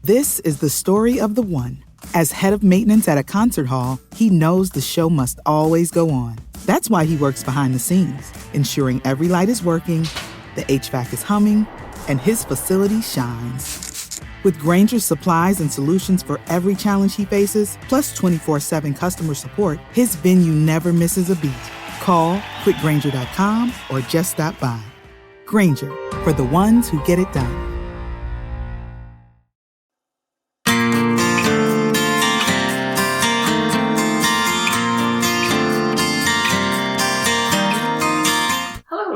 This is the story of the one. As head of maintenance at a concert hall, he knows the show must always go on. That's why he works behind the scenes, ensuring every light is working, the HVAC is humming, and his facility shines. With Grainger's supplies and solutions for every challenge he faces, plus 24/7 customer support, his venue never misses a beat. Call quickgrainger.com or just stop by. Grainger, for the ones who get it done.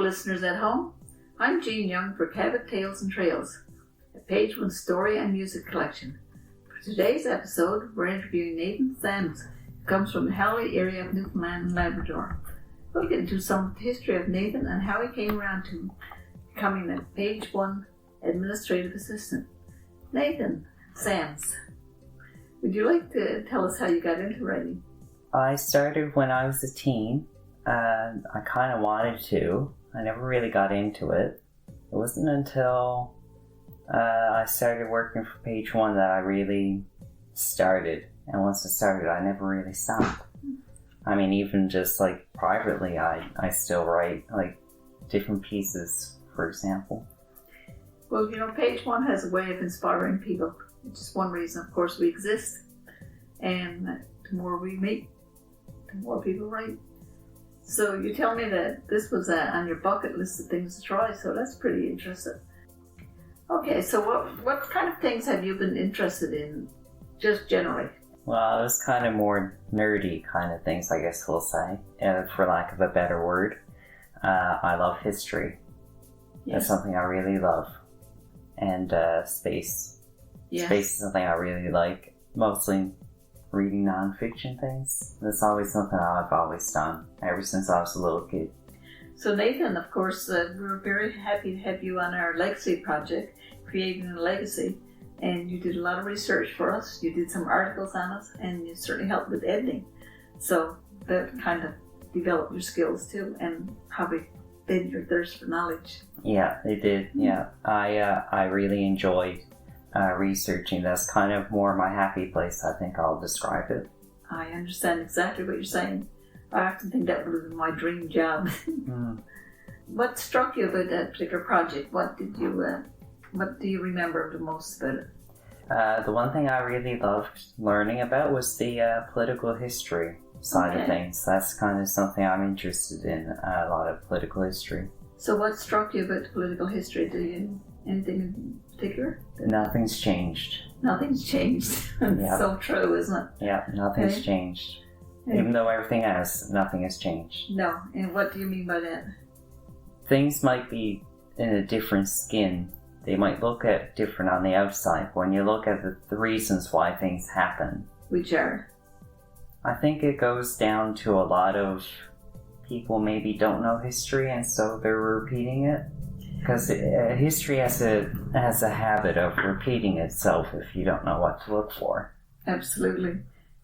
Listeners at home, I'm Jean Young for Cabot Tales and Trails, a page one story and music collection. For today's episode, we're interviewing Nathan Sams, who comes from the Halloween area of Newfoundland and Labrador. We'll get into some of the history of Nathan and how he came around to becoming a page one administrative assistant. Nathan Sams, would you like to tell us how you got into writing? I started when I was a teen. I kind of wanted to. I never really got into it. It wasn't until I started working for Page One that I really started. And once I started, I never really stopped. I mean, even just like privately, I still write like different pieces, for example. Well, you know, Page One has a way of inspiring people. It's just one reason, of course, we exist. And the more we meet, the more people write. So you tell me that this was on your bucket list of things to try, so that's pretty interesting. Okay, so what kind of things have you been interested in, just generally? Well, it was kind of more nerdy kind of things, I guess we'll say, for lack of a better word. I love history. Yes. That's something I really love. And space. Yes. Space is something I really like, mostly reading non-fiction things. That's always something I've always done, ever since I was a little kid. So Nathan, of course, we're very happy to have you on our Legacy project, Creating a Legacy, and you did a lot of research for us. You did some articles on us, and you certainly helped with editing. So that kind of developed your skills too, and probably fed your thirst for knowledge. Yeah, they did. Yeah, I really enjoyed researching. That's kind of more my happy place, I think I'll describe it. I understand exactly what you're saying. I often think that would have been my dream job. What struck you about that particular project? What do you remember the most about it? The one thing I really loved learning about was the political history side of things. That's kind of something I'm interested in, a lot of political history. So what struck you about political history? Anything in particular? Nothing's changed. Nothing's changed. It's so true, isn't it? Yeah, nothing's changed. Even though everything has, nothing has changed. No, and what do you mean by that? Things might be in a different skin. They might look at different on the outside. But when you look at the reasons why things happen. Which are? I think it goes down to a lot of people maybe don't know history and so they're repeating it. Because history has a habit of repeating itself if you don't know what to look for. Absolutely.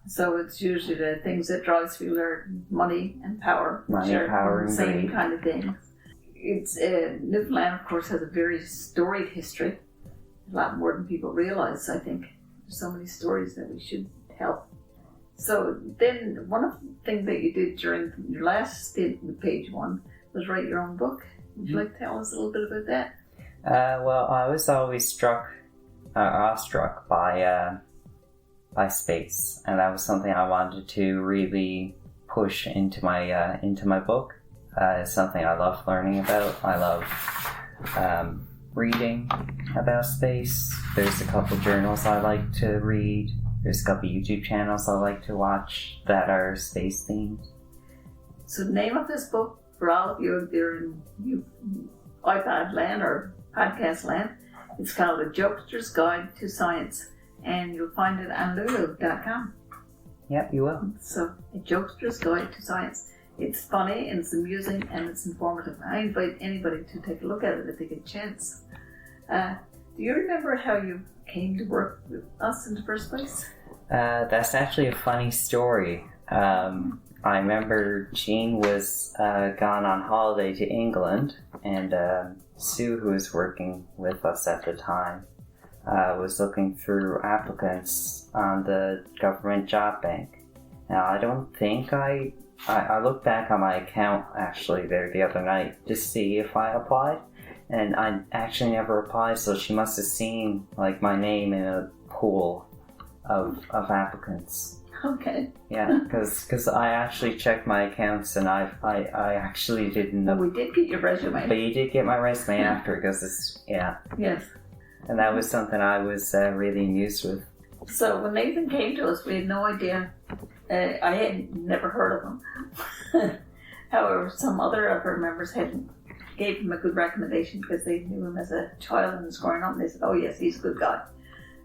So it's usually the things that drives people are money and power. Money, power, and same greed. Kind of things. It's Newfoundland, of course, has a very storied history. A lot more than people realize, I think. There's so many stories that we should tell. So then one of the things that you did during your last stint with Page One was write your own book. Would you like to tell us a little bit about that? Well, I was always awestruck by space, and that was something I wanted to really push into my book. It's something I love learning about. I love reading about space. There's a couple journals I like to read. There's a couple YouTube channels I like to watch that are space themed. So the name of this book, for all of you, if you're in iPad land or podcast land, it's called A Jokester's Guide to Science, and you'll find it on lulu.com. Yep, you will. So, A Jokester's Guide to Science. It's funny, and it's amusing, and it's informative. I invite anybody to take a look at it if they get a chance. Do you remember how you came to work with us in the first place? That's actually a funny story. I remember Jean was gone on holiday to England, and Sue, who was working with us at the time, was looking through applicants on the government job bank. Now, I don't think I looked back on my account actually there the other night to see if I applied, and I actually never applied, so she must have seen like my name in a pool of applicants. Okay. Yeah, because I actually checked my accounts, and I actually didn't. Well, we did get your resume. But you did get my resume after, because it's Yes. And that was something I was really amused with. So when Nathan came to us, we had no idea. I had never heard of him. However, some other of our members gave him a good recommendation because they knew him as a child and was growing up, and they said, "Oh yes, he's a good guy."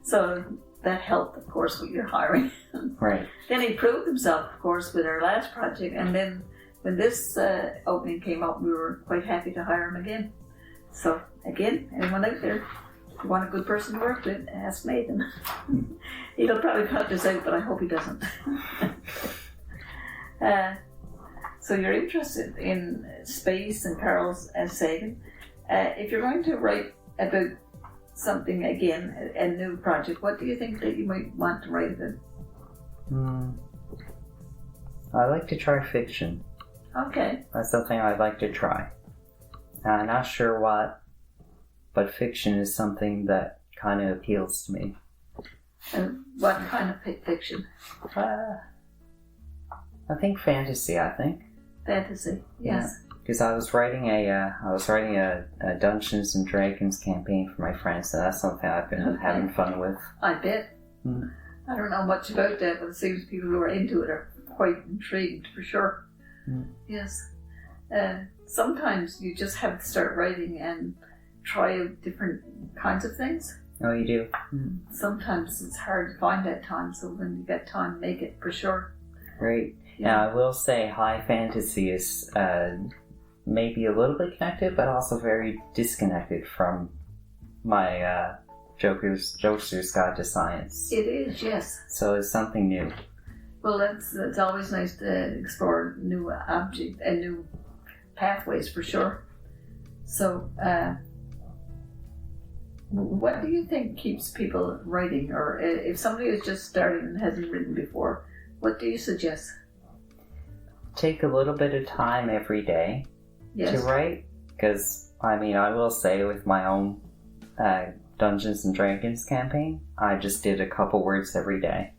So that helped, of course, with your hiring. Right. Then he proved himself, of course, with our last project, and then when this opening came up, we were quite happy to hire him again. So again, anyone out there, if you want a good person to work with, ask Nathan. He'll probably cut this out, but I hope he doesn't. So you're interested in space and Carl Sagan. If you're going to write about something again, a new project, what do you think that you might want to write about? I like to try fiction. Okay. That's something I'd like to try. I'm not sure what, but fiction is something that kind of appeals to me. And what kind of fiction? I think fantasy. Fantasy, yes. Because I was writing a Dungeons and Dragons campaign for my friends, and that's something I've been having fun with. I bet. I don't know much about that, but it seems people who are into it are quite intrigued, for sure. Yes. Sometimes you just have to start writing and try out different kinds of things. Oh, you do? Sometimes it's hard to find that time, so when you get time, make it, for sure. Right. Now, I will say high fantasy is maybe a little bit connected, but also very disconnected from my Joker's Guide to Science. It is, yes. So it's something new. Well, it's always nice to explore new objects and new pathways, for sure. So, what do you think keeps people writing? Or if somebody is just starting and hasn't written before, what do you suggest? Take a little bit of time every day to write. Because, I will say with my own Dungeons and Dragons campaign, I just did a couple words every day.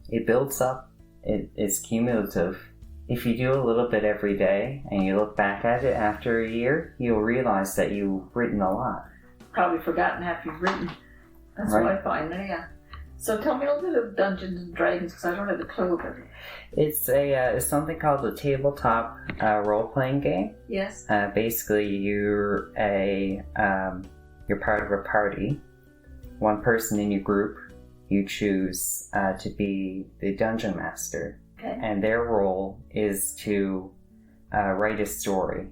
It builds up. It's cumulative. If you do a little bit every day and you look back at it after a year, you'll realize that you've written a lot. Probably forgotten half you've written. That's what I find, yeah. So tell me a little bit of Dungeons and Dragons, because I don't have a clue about it. It's something called a tabletop role-playing game. Yes. Basically, you're part of a party. One person in your group, you choose to be the dungeon master. Okay. And their role is to write a story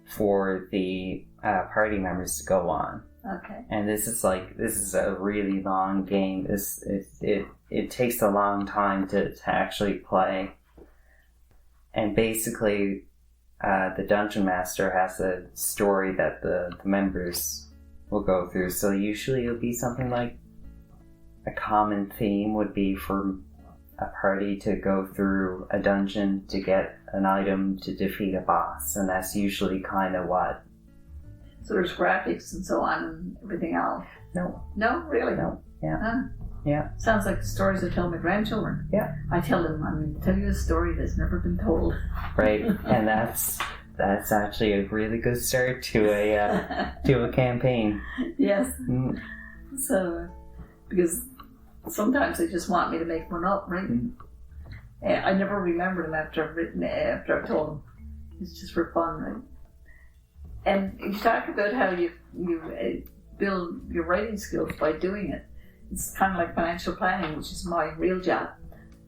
for the party members to go on. Okay. And this is a really long game. It takes a long time to actually play. And basically, the dungeon master has a story that the members will go through. So usually it'll be something like a common theme would be for a party to go through a dungeon to get an item to defeat a boss. And that's usually kind of what. So there's graphics and so on and everything else? No. No? Really? No. Yeah. Huh? Yeah. Sounds like the stories I tell my grandchildren. Yeah. I tell them, I'm going to tell you a story that's never been told. Right. And that's actually a really good start to a campaign. Yes. So, because sometimes they just want me to make one up, right? I never remember them after I've told them. It's just for fun, right? And you talk about how you build your writing skills by doing it. It's kind of like financial planning, which is my real job.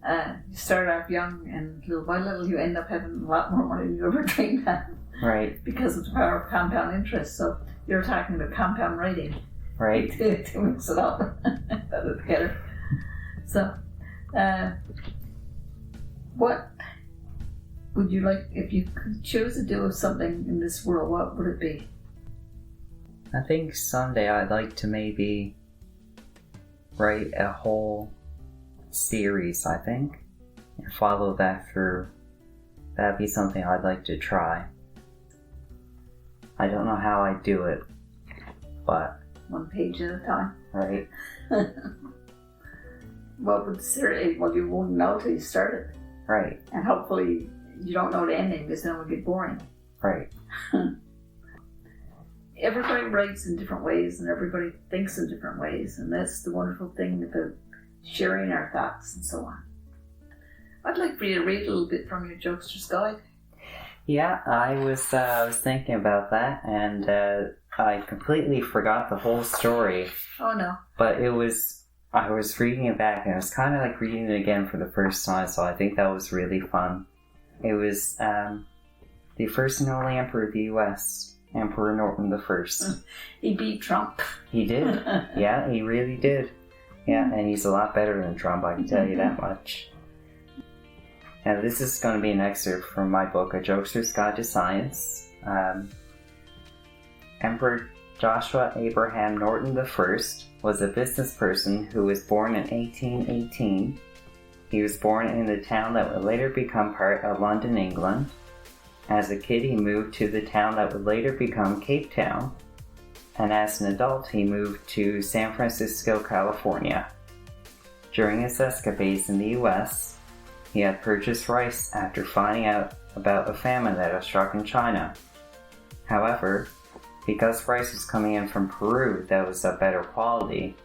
You start off young, and little by little you end up having a lot more money than you ever dreamed of. Right. Because of the power of compound interest. So you're talking about compound writing. Right. to mix it up, put it together. So, what would you like, if you could choose to do something in this world, what would it be? I think someday I'd like to maybe write a whole series, I think, and follow that through. That'd be something I'd like to try. I don't know how I do it, but... One page at a time. Right. Well, you won't know till you start it. Right. And hopefully you don't know the ending because then it will get boring. Right. Everybody writes in different ways and everybody thinks in different ways, and that's the wonderful thing about sharing our thoughts and so on. I'd like for you to read a little bit from your Jokester's Guide. Yeah, I was thinking about that, and I completely forgot the whole story. Oh no. But I was reading it back, and it was kind of like reading it again for the first time, so I think that was really fun. It was the first and only emperor of the U.S., Emperor Norton the First. He beat Trump. He did. Yeah, he really did. Yeah, and he's a lot better than Trump, I can tell you that much. Now, this is going to be an excerpt from my book, A Jokester's Guide to Science. Emperor Joshua Abraham Norton I was a business person who was born in 1818. He was born in the town that would later become part of London, England. As a kid, he moved to the town that would later become Cape Town. And as an adult, he moved to San Francisco, California. During his escapades in the U.S., he had purchased rice after finding out about a famine that had struck in China. However, because rice was coming in from Peru that was of better quality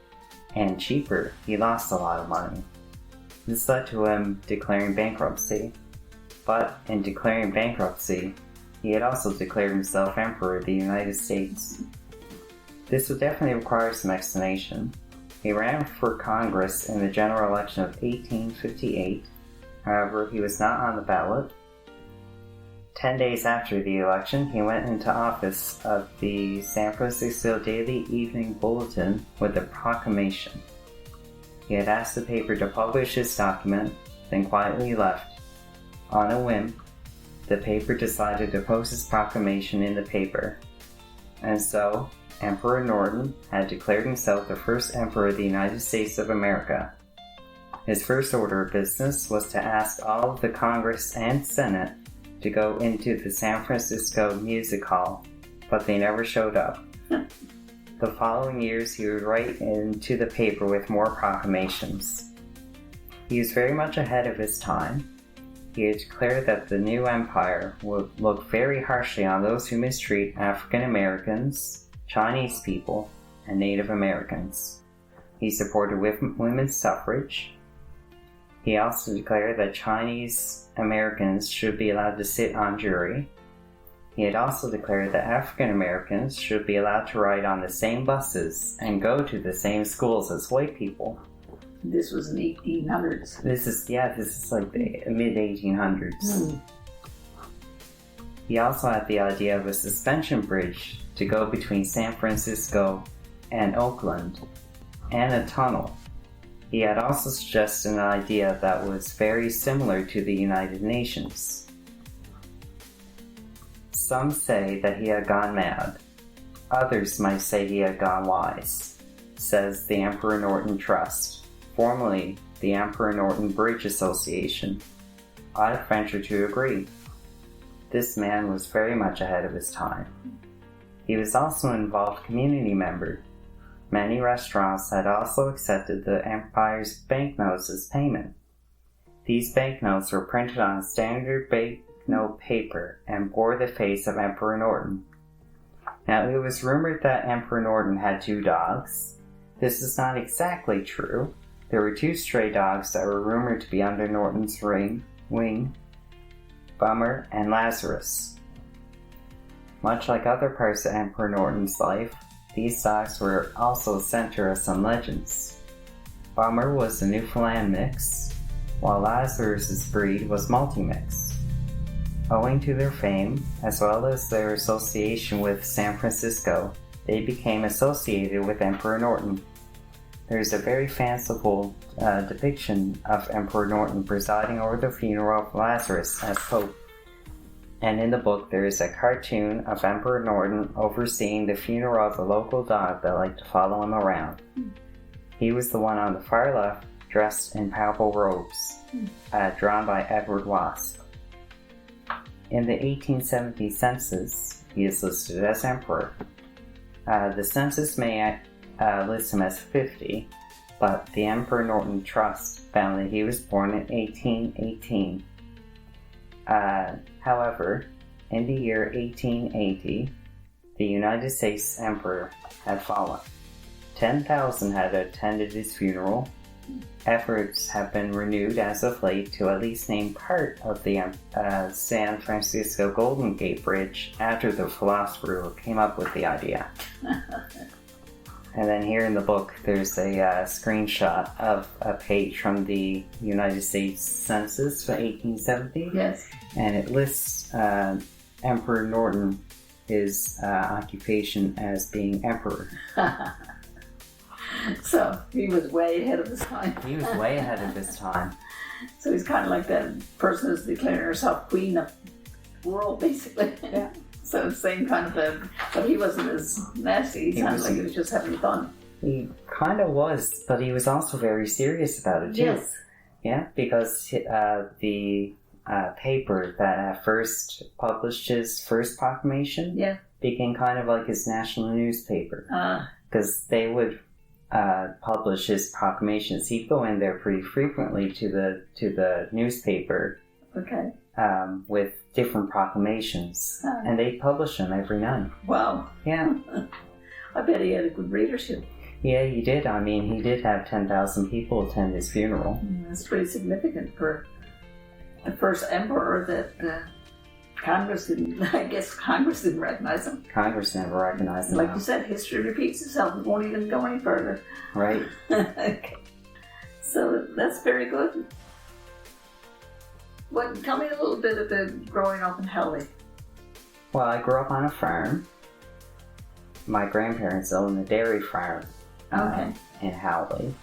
and cheaper, he lost a lot of money. This led to him declaring bankruptcy. But in declaring bankruptcy, he had also declared himself Emperor of the United States. This would definitely require some explanation. He ran for Congress in the general election of 1858. However, he was not on the ballot. 10 days after the election, he went into office of the San Francisco Daily Evening Bulletin with a proclamation. He had asked the paper to publish his document, then quietly left. On a whim, the paper decided to post his proclamation in the paper. And so, Emperor Norton had declared himself the first Emperor of the United States of America. His first order of business was to ask all of the Congress and Senate to go into the San Francisco Music Hall, but they never showed up. The following years, he would write into the paper with more proclamations. He was very much ahead of his time. He had declared that the new empire would look very harshly on those who mistreat African Americans, Chinese people, and Native Americans. He supported women's suffrage. He also declared that Chinese Americans should be allowed to sit on jury. He had also declared that African Americans should be allowed to ride on the same buses and go to the same schools as white people. This was in the 1800s. This is like the mid-1800s. He also had the idea of a suspension bridge to go between San Francisco and Oakland, and a tunnel. He had also suggested an idea that was very similar to the United Nations. Some say that he had gone mad. Others might say he had gone wise, says the Emperor Norton Trust, formerly the Emperor Norton Bridge Association. I venture to agree. This man was very much ahead of his time. He was also an involved community member. Many restaurants had also accepted the empire's banknotes as payment. These banknotes were printed on standard banknote paper and bore the face of Emperor Norton. Now, it was rumored that Emperor Norton had 2 dogs. This is not exactly true. There were 2 stray dogs that were rumored to be under Norton's wing, Bummer and Lazarus. Much like other parts of Emperor Norton's life, these dogs were also a center of some legends. Bummer was a Newfoundland mix, while Lazarus's breed was multi-mix. Owing to their fame, as well as their association with San Francisco, they became associated with Emperor Norton. There's a very fanciful depiction of Emperor Norton presiding over the funeral of Lazarus as Pope. And in the book there is a cartoon of Emperor Norton overseeing the funeral of a local dog that liked to follow him around. He was the one on the far left, dressed in purple robes, drawn by Edward Wasp. In the 1870 census, he is listed as emperor. The census may list him as 50, but the Emperor Norton Trust found that he was born in 1818. However, in the year 1880, the United States Emperor had fallen. 10,000 had attended his funeral. Efforts have been renewed as of late to at least name part of the San Francisco Golden Gate Bridge after the philosopher who came up with the idea. And then here in the book, there's a screenshot of a page from the United States Census for 1870. Yes. And it lists Emperor Norton, his occupation as being emperor. So he was way ahead of his time. He was way ahead of his time. So he's kind of like that person who's declaring herself queen of the world, basically. Yeah. So same kind of a, but he wasn't as nasty. He sounded like he was just having fun. He kind of was, but he was also very serious about it too. Yes. Yeah, because the paper that first published his first proclamation became kind of like his national newspaper. Because they would publish his proclamations. He'd go in there pretty frequently to the newspaper. Okay. With different proclamations, and they publish them every night. Wow. Yeah. I bet he had a good readership. Yeah, he did. I mean, he did have 10,000 people attend his funeral. That's pretty significant for the first emperor that Congress didn't, I guess Congress didn't recognize him. Congress never recognized him. Like you said, history repeats itself. It won't even go any further. Right. Okay. So that's very good. Tell me a little bit about growing up in Howley. Well, I grew up on a farm. My grandparents owned a dairy farm in Howley.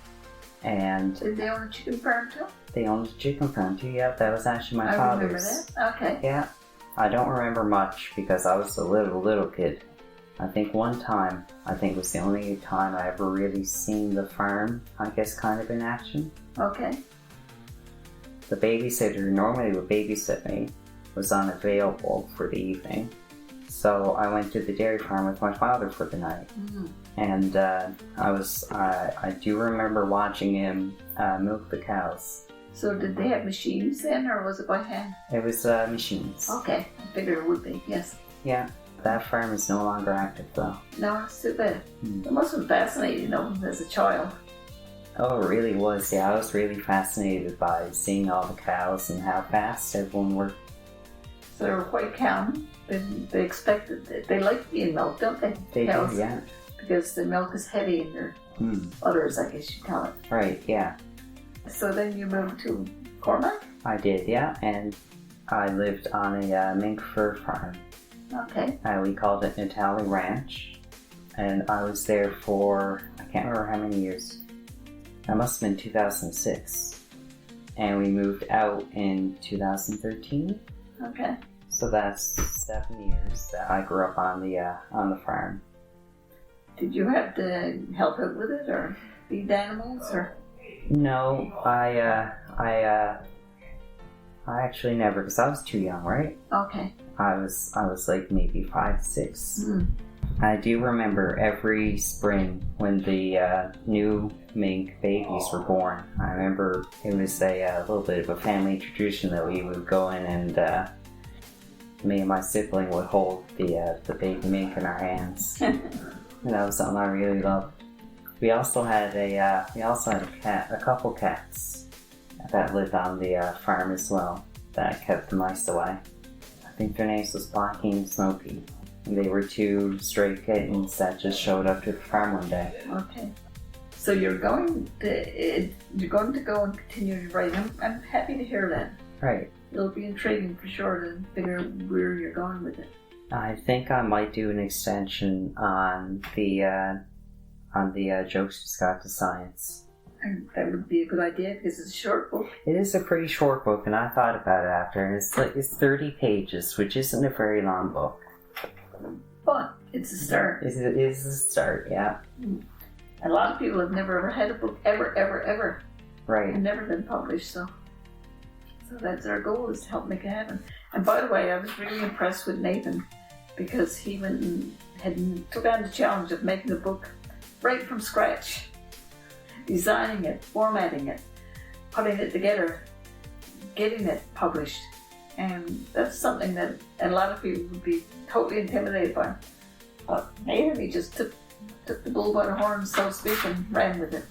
And did they own a chicken farm too? They owned a chicken farm too, yeah. That was actually my father's. I remember that. Okay. Yeah. I don't remember much because I was a little kid. I think one time, it was the only time I ever really seen the farm, I guess, kind of in action. Okay. The babysitter who normally would babysit me was unavailable for the evening. So I went to the dairy farm with my father for the night. Mm-hmm. And I do remember watching him milk the cows. So did they have machines then, or was it by hand? It was machines. Okay, I figured it would be, yes. Yeah, that farm is no longer active though. No, it's too bad. It must have been fascinating, as a child. Oh, it really was. Yeah, I was really fascinated by seeing all the cows and how fast everyone worked. So they were quite calm. They expected it. They like being milked, don't they? They do, yeah. Because the milk is heavy in their udders, I guess you'd call it. Right, yeah. So then you moved to Cormac? I did, yeah. And I lived on a mink fur farm. Okay. We called it Natali Ranch. And I was there for, I can't remember how many years. That must have been 2006. And we moved out in 2013. Okay. So that's 7 years that I grew up on the farm. Did you have to help out with it or feed animals or? No, I actually never, because I was too young, right? Okay. I was like maybe 5, 6. I do remember every spring when the new mink babies were born. I remember it was a little bit of a family tradition that we would go in and me and my sibling would hold the baby mink in our hands. And that was something I really loved. We also had a cat, a couple cats that lived on the farm as well that kept the mice away. I think their names was Blackie and Smokey. And they were 2 stray kittens that just showed up to the farm one day. Okay. So you're going to go and continue to write. I'm happy to hear that. Right. It'll be intriguing for sure to figure out where you're going with it. I think I might do an extension on the Jokes Just Got to Science. And that would be a good idea because it's a short book. It is a pretty short book, and I thought about it after, and it's 30 pages, which isn't a very long book. But it's a start. It is a start, yeah. And a lot of people have never ever had a book ever Right. and never been published. So that's our goal, is to help make it happen. And by the way, I was really impressed with Nathan, because he went and took on the challenge of making a book right from scratch, designing it, formatting it, putting it together, getting it published. And that's something that a lot of people would be totally intimidated by. But Nathan, he just took the bull by the horns, so to speak, and ran with it.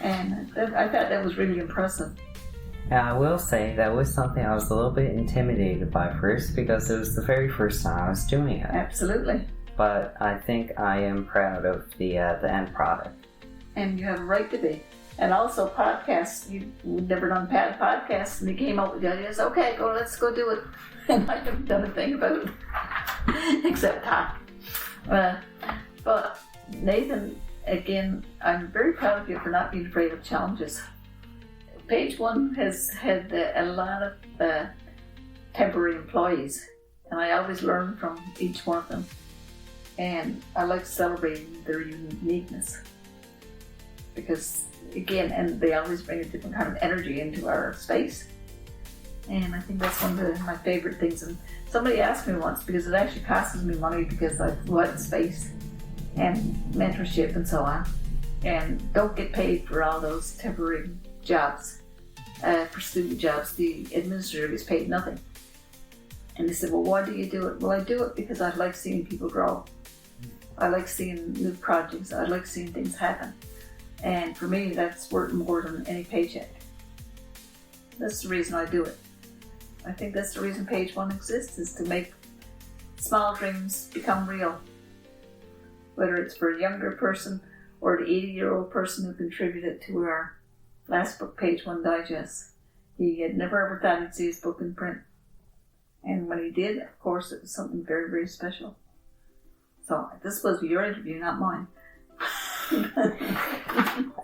And I thought that was really impressive. And I will say that was something I was a little bit intimidated by first, because it was the very first time I was doing it. Absolutely. But I think I am proud of the end product. And you have a right to be. And also podcasts. You've never done podcasts, and you came up with the ideas. Okay, let's go do it. And I haven't done a thing about it, except talk. But Nathan, again, I'm very proud of you for not being afraid of challenges. Page One has had a lot of temporary employees, and I always learn from each one of them. And I like celebrating their uniqueness, because, again, and they always bring a different kind of energy into our space. And I think that's one of my favorite things. And somebody asked me once, because it actually costs me money, because I flood space and mentorship and so on, and don't get paid for all those temporary jobs, for student jobs. The administrator is paid nothing. And they said, well, why do you do it? Well, I do it because I like seeing people grow. I like seeing new projects. I like seeing things happen. And for me, that's worth more than any paycheck. That's the reason I do it. I think that's the reason Page One exists, is to make small dreams become real. Whether it's for a younger person or the 80-year-old person who contributed to our last book, Page One Digest. He had never ever thought he'd see his book in print. And when he did, of course, it was something very, very special. So this was your interview, not mine.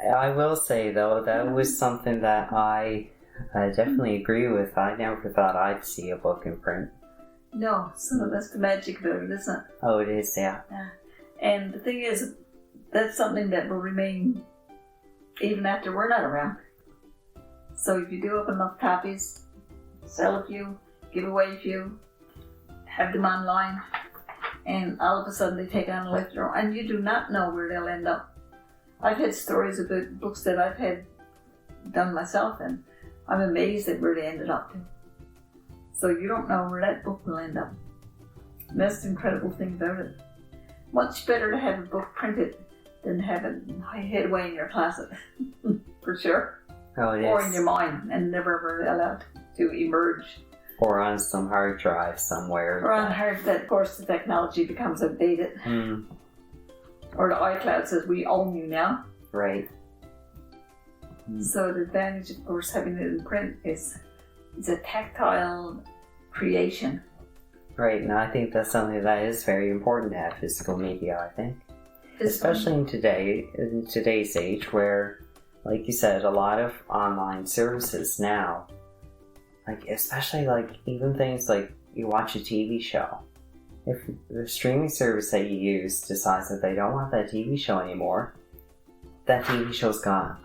I will say, though, that was something that I definitely agree with. I never thought I'd see a book in print. No, so that's the magic about it, isn't it? Oh, it is, yeah. And the thing is, that's something that will remain even after we're not around. So if you do have enough copies, sell a few, give away a few, have them online, and all of a sudden they take on a life of their own, and you do not know where they'll end up. I've had stories about books that I've had done myself, and I'm amazed at where they ended up to. So you don't know where that book will end up. And that's the incredible thing about it. Much better to have a book printed than have it hid away in your closet, for sure. Oh, it or is. in your mind, and never ever allowed to emerge. Or on some hard drive somewhere. Or on hard, that of course the technology becomes outdated. Or the iCloud says, we own you now. Right. So the advantage, of course, having it in print is it's a tactile creation. Right, and I think that's something that is very important to have physical media, I think. Especially in today's age where, like you said, a lot of online services now, especially even things like you watch a TV show. If the streaming service that you use decides that they don't want that TV show anymore, that TV show's gone.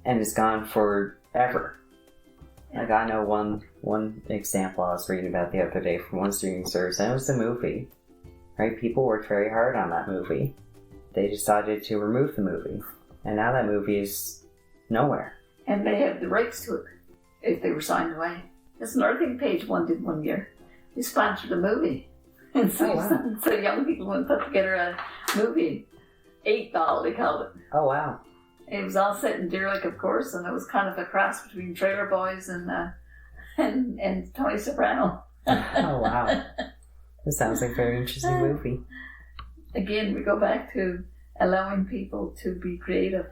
And it's gone forever. I know one example I was reading about the other day from one streaming service, and it was a movie. Right? People worked very hard on that movie. They decided to remove the movie. And now that movie is nowhere. And they have the rights to it if they were signed away. That's another thing Page One did one year. They sponsored a movie. And so, so young people went and put together a movie. 8 Ball, they called it. Oh, wow. It was all set in Derrick, of course, and it was kind of a cross between Trailer Boys and Tony Soprano. Oh, wow. That sounds like a very interesting movie. Again, we go back to allowing people to be creative.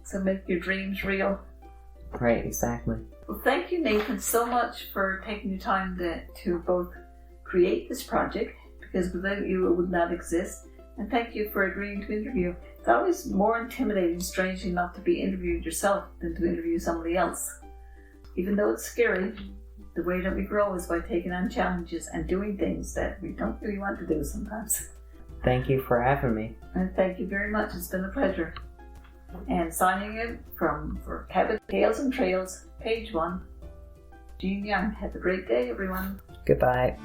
So make your dreams real. Right, exactly. Well, thank you, Nathan, so much for taking the time to both create this project, because without you it would not exist. And thank you for agreeing to interview. It's always more intimidating, strangely enough, to be interviewed yourself than to interview somebody else. Even though it's scary, the way that we grow is by taking on challenges and doing things that we don't really want to do sometimes. Thank you for having me. And thank you very much. It's been a pleasure. And signing in for Cabot Tales and Trails, page 1, Jean Young. Have a great day, everyone. Goodbye.